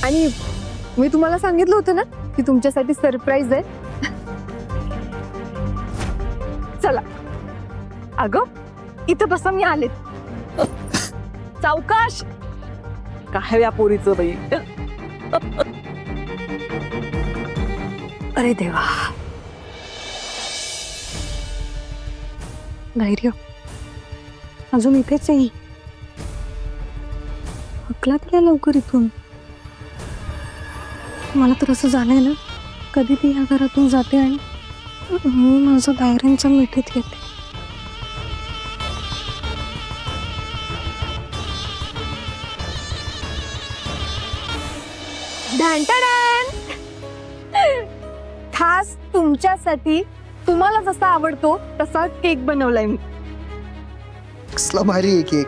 आणि मी तुम्हाला सांगितलं होतं ना की तुमच्यासाठी सरप्राईज आहे. चला अगं इथं बसा, मी आले. सावकाश. काय या पोरीचं बाई. अरे देवा. धैर्य अजून इथेच आहे. हकला तिला लवकर इथून. मला तर असं झालंय ना, कधी ती ह्या घरातून जाते आणि मी माझं दायऱ्यांच्या मिठीत येते. खास तुमच्यासाठी, तुम्हाला जसा आवडतो तसा केक बनवलाय मी. कसला भारी आहे केक.